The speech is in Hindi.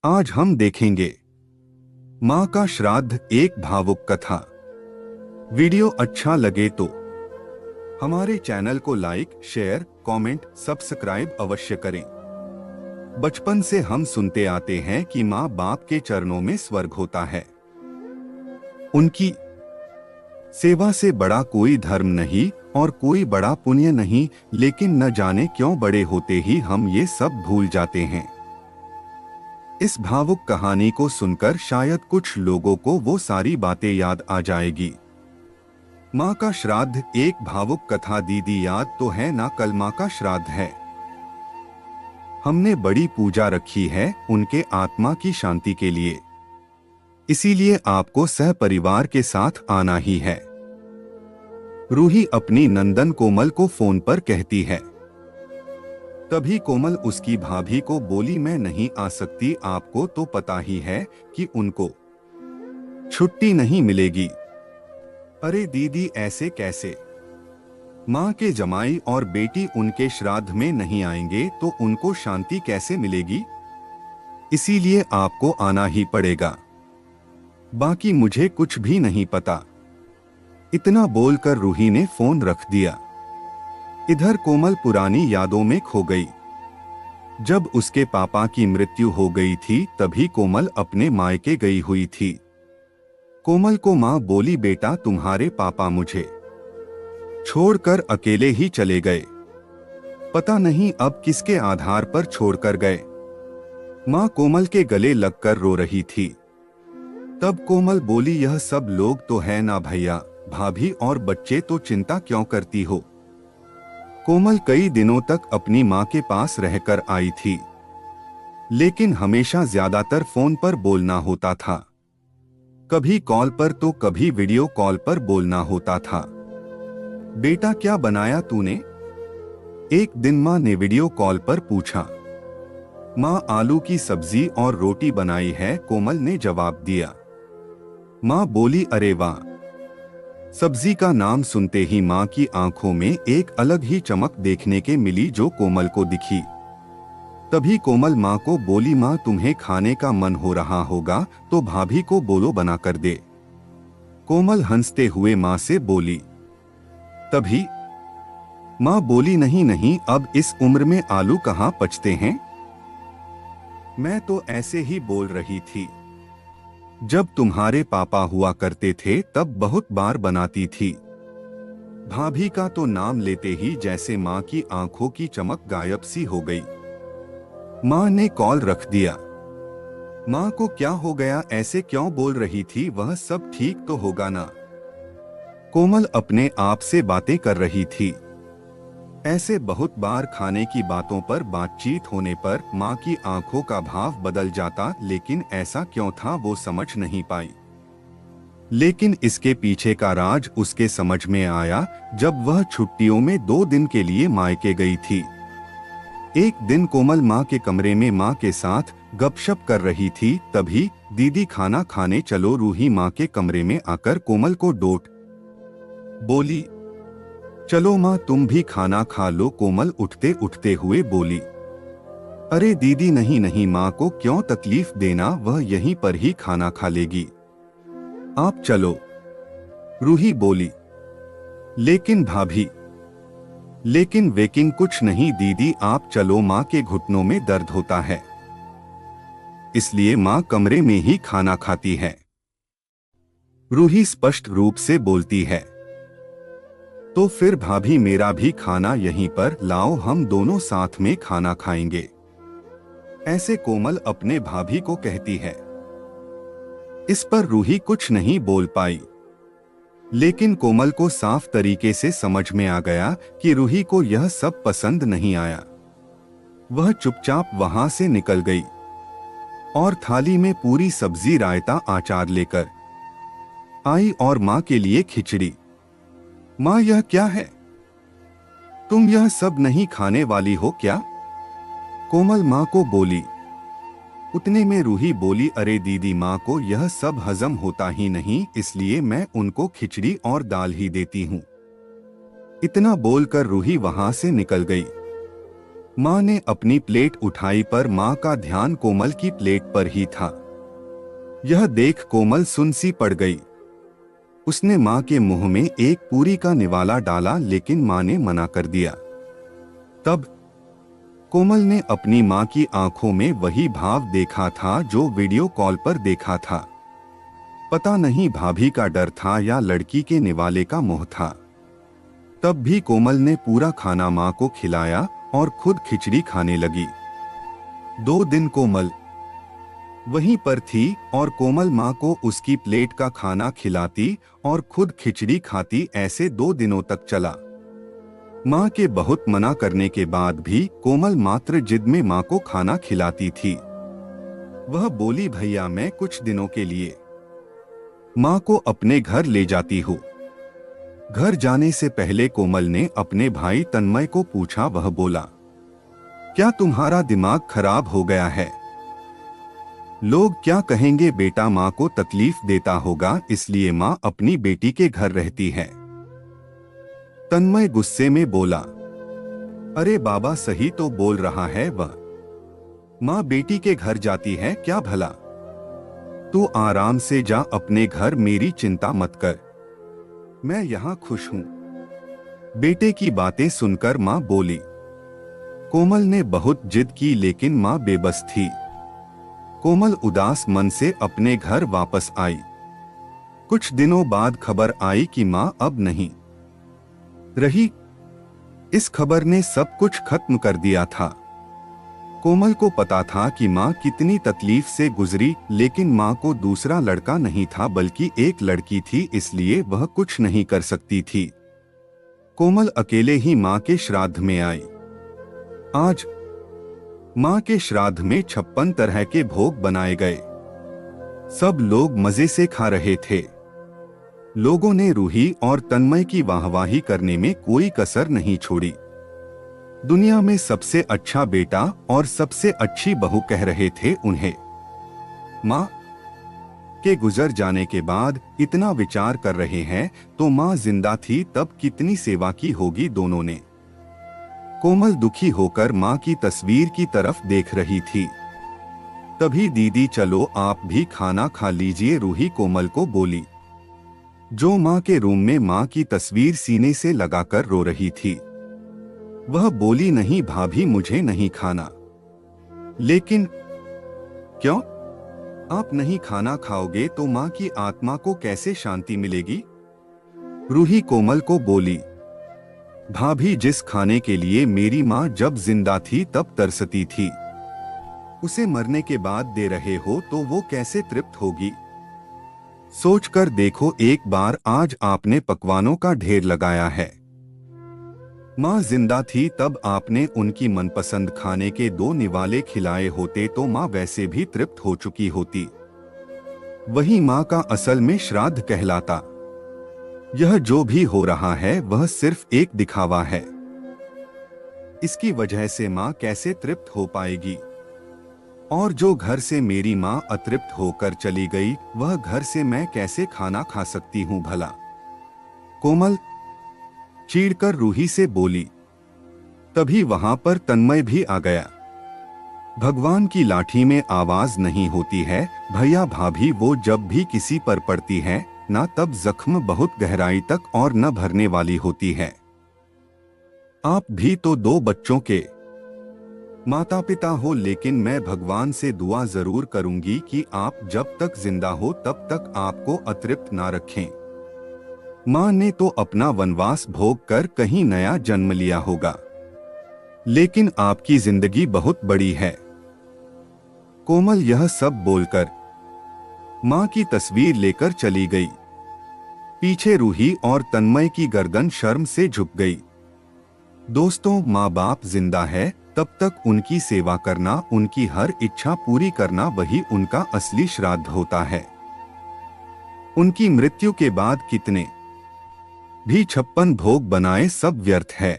आज हम देखेंगे माँ का श्राद्ध, एक भावुक कथा। वीडियो अच्छा लगे तो हमारे चैनल को लाइक, शेयर, कमेंट, सब्सक्राइब अवश्य करें। बचपन से हम सुनते आते हैं कि माँ बाप के चरणों में स्वर्ग होता है। उनकी सेवा से बड़ा कोई धर्म नहीं और कोई बड़ा पुण्य नहीं, लेकिन न जाने क्यों बड़े होते ही हम ये सब भूल जाते हैं। इस भावुक कहानी को सुनकर शायद कुछ लोगों को वो सारी बातें याद आ जाएगी। माँ का श्राद्ध, एक भावुक कथा। दीदी, याद तो है ना, कल माँ का श्राद्ध है। हमने बड़ी पूजा रखी है उनके आत्मा की शांति के लिए, इसीलिए आपको सहपरिवार के साथ आना ही है। रूही अपनी नंदन कोमल को फोन पर कहती है। तभी कोमल उसकी भाभी को बोली, मैं नहीं आ सकती, आपको तो पता ही है कि उनको छुट्टी नहीं मिलेगी। अरे दीदी, ऐसे कैसे? माँ के जमाई और बेटी उनके श्राद्ध में नहीं आएंगे तो उनको शांति कैसे मिलेगी? इसीलिए आपको आना ही पड़ेगा, बाकी मुझे कुछ भी नहीं पता। इतना बोलकर रूही ने फोन रख दिया। इधर कोमल पुरानी यादों में खो गई। जब उसके पापा की मृत्यु हो गई थी तभी कोमल अपने मायके गई हुई थी। कोमल को माँ बोली, बेटा तुम्हारे पापा मुझे छोड़कर अकेले ही चले गए, पता नहीं अब किसके आधार पर छोड़कर गए। माँ कोमल के गले लगकर रो रही थी। तब कोमल बोली, यह सब लोग तो है ना भैया, भाभी और बच्चे, तो चिंता क्यों करती हो? कोमल कई दिनों तक अपनी माँ के पास रहकर आई थी, लेकिन हमेशा ज्यादातर फोन पर बोलना होता था। कभी कॉल पर तो कभी वीडियो कॉल पर बोलना होता था। बेटा क्या बनाया तूने? एक दिन माँ ने वीडियो कॉल पर पूछा। माँ आलू की सब्जी और रोटी बनाई है, कोमल ने जवाब दिया। माँ बोली, अरे वाह। सब्जी का नाम सुनते ही माँ की आंखों में एक अलग ही चमक देखने के मिली जो कोमल को दिखी। तभी कोमल माँ को बोली, माँ तुम्हें खाने का मन हो रहा होगा तो भाभी को बोलो बना कर दे। कोमल हंसते हुए माँ से बोली। तभी माँ बोली, नहीं नहीं, अब इस उम्र में आलू कहाँ पचते हैं। मैं तो ऐसे ही बोल रही थी। जब तुम्हारे पापा हुआ करते थे तब बहुत बार बनाती थी। भाभी का तो नाम लेते ही जैसे माँ की आंखों की चमक गायब सी हो गई। माँ ने कॉल रख दिया। माँ को क्या हो गया, ऐसे क्यों बोल रही थी? वह सब ठीक तो होगा ना? कोमल अपने आप से बातें कर रही थी। ऐसे बहुत बार खाने की बातों पर बातचीत होने पर माँ की आंखों का भाव बदल जाता, लेकिन ऐसा क्यों था वो समझ नहीं पाई। लेकिन इसके पीछे का राज उसके समझ में आया जब वह छुट्टियों में 2 दिन के लिए मायके गई थी। एक दिन कोमल माँ के कमरे में माँ के साथ गपशप कर रही थी। तभी दीदी खाना खाने चलो। रूही माँ के कमरे में आकर कोमल को डांट बोली, चलो माँ तुम भी खाना खा लो। कोमल उठते उठते हुए बोली, अरे दीदी नहीं नहीं, माँ को क्यों तकलीफ देना, वह यहीं पर ही खाना खा लेगी, आप चलो। रूही बोली, लेकिन भाभी। लेकिन वेकिंग कुछ नहीं दीदी, आप चलो, माँ के घुटनों में दर्द होता है, इसलिए माँ कमरे में ही खाना खाती है। रूही स्पष्ट रूप से बोलती है। तो फिर भाभी मेरा भी खाना यहीं पर लाओ, हम दोनों साथ में खाना खाएंगे, ऐसे कोमल अपने भाभी को कहती है। इस पर रूही कुछ नहीं बोल पाई, लेकिन कोमल को साफ तरीके से समझ में आ गया कि रूही को यह सब पसंद नहीं आया। वह चुपचाप वहां से निकल गई और थाली में पूरी सब्जी, रायता, अचार लेकर आई और माँ के लिए खिचड़ी। माँ यह क्या है? तुम यह सब नहीं खाने वाली हो क्या? कोमल माँ को बोली। उतने में रूही बोली, अरे दीदी, माँ को यह सब हजम होता ही नहीं, इसलिए मैं उनको खिचड़ी और दाल ही देती हूँ। इतना बोलकर रूही वहां से निकल गई। माँ ने अपनी प्लेट उठाई पर माँ का ध्यान कोमल की प्लेट पर ही था। यह देख कोमल सुनसी पड़ गई। उसने माँ के मुंह में एक पूरी का निवाला डाला, लेकिन माँ ने मना कर दिया। तब कोमल ने अपनी माँ की आंखों में वही भाव देखा था जो वीडियो कॉल पर देखा था। पता नहीं भाभी का डर था या लड़की के निवाले का मोह था। तब भी कोमल ने पूरा खाना माँ को खिलाया और खुद खिचड़ी खाने लगी। 2 दिन कोमल वहीं पर थी और कोमल माँ को उसकी प्लेट का खाना खिलाती और खुद खिचड़ी खाती। ऐसे 2 दिनों तक चला। माँ के बहुत मना करने के बाद भी कोमल मात्र जिद में माँ को खाना खिलाती थी। वह बोली, भैया मैं कुछ दिनों के लिए माँ को अपने घर ले जाती हूँ। घर जाने से पहले कोमल ने अपने भाई तन्मय को पूछा। वह बोला, क्या तुम्हारा दिमाग खराब हो गया है? लोग क्या कहेंगे? बेटा माँ को तकलीफ देता होगा, इसलिए माँ अपनी बेटी के घर रहती है। तन्मय गुस्से में बोला, अरे बाबा सही तो बोल रहा है वह। माँ बेटी के घर जाती है क्या भला? तू आराम से जा अपने घर, मेरी चिंता मत कर, मैं यहाँ खुश हूँ। बेटे की बातें सुनकर माँ बोली। कोमल ने बहुत जिद की, लेकिन माँ बेबस थी। कोमल उदास मन से अपने घर वापस आई। कुछ दिनों बाद खबर आई कि माँ अब नहीं रही। इस खबर ने सब कुछ खत्म कर दिया था। कोमल को पता था कि माँ कितनी तकलीफ से गुजरी, लेकिन माँ को दूसरा लड़का नहीं था बल्कि एक लड़की थी, इसलिए वह कुछ नहीं कर सकती थी। कोमल अकेले ही माँ के श्राद्ध में आई। आज माँ के श्राद्ध में 56 तरह के भोग बनाए गए। सब लोग मजे से खा रहे थे। लोगों ने रूही और तन्मय की वाहवाही करने में कोई कसर नहीं छोड़ी। दुनिया में सबसे अच्छा बेटा और सबसे अच्छी बहू कह रहे थे उन्हें। माँ के गुजर जाने के बाद इतना विचार कर रहे हैं, तो माँ जिंदा थी तब कितनी सेवा की होगी दोनों ने। कोमल दुखी होकर माँ की तस्वीर की तरफ देख रही थी। तभी दीदी चलो आप भी खाना खा लीजिए, रूही कोमल को बोली, जो माँ के रूम में माँ की तस्वीर सीने से लगाकर रो रही थी। वह बोली, नहीं भाभी मुझे नहीं खाना। लेकिन क्यों? आप नहीं खाना खाओगे तो माँ की आत्मा को कैसे शांति मिलेगी? रूही कोमल को बोली, भाभी जिस खाने के लिए मेरी माँ जब जिंदा थी तब तरसती थी, उसे मरने के बाद दे रहे हो तो वो कैसे तृप्त होगी? सोचकर देखो एक बार, आज आपने पकवानों का ढेर लगाया है। माँ जिंदा थी तब आपने उनकी मनपसंद खाने के 2 निवाले खिलाए होते तो माँ वैसे भी तृप्त हो चुकी होती। वही माँ का असल में श्राद्ध कहलाता। यह जो भी हो रहा है वह सिर्फ एक दिखावा है। इसकी वजह से माँ कैसे तृप्त हो पाएगी? और जो घर से मेरी माँ अतृप्त होकर चली गई, वह घर से मैं कैसे खाना खा सकती हूँ भला? कोमल चीढ़कर रूही से बोली। तभी वहां पर तन्मय भी आ गया। भगवान की लाठी में आवाज नहीं होती है भैया भाभी, वो जब भी किसी पर पड़ती है ना तब जख्म बहुत गहराई तक और न भरने वाली होती है। आप भी तो 2 बच्चों के माता पिता हो, लेकिन मैं भगवान से दुआ जरूर करूंगी कि आप जब तक जिंदा हो तब तक आपको अतृप्त ना रखें। माँ ने तो अपना वनवास भोग कर कहीं नया जन्म लिया होगा, लेकिन आपकी जिंदगी बहुत बड़ी है। कोमल यह सब बोलकर माँ की तस्वीर लेकर चली गई। पीछे रूही और तन्मय की गर्दन शर्म से झुक गई। दोस्तों, माँ बाप जिंदा है तब तक उनकी सेवा करना, उनकी हर इच्छा पूरी करना, वही उनका असली श्राद्ध होता है। उनकी मृत्यु के बाद कितने भी 56 भोग बनाए सब व्यर्थ है।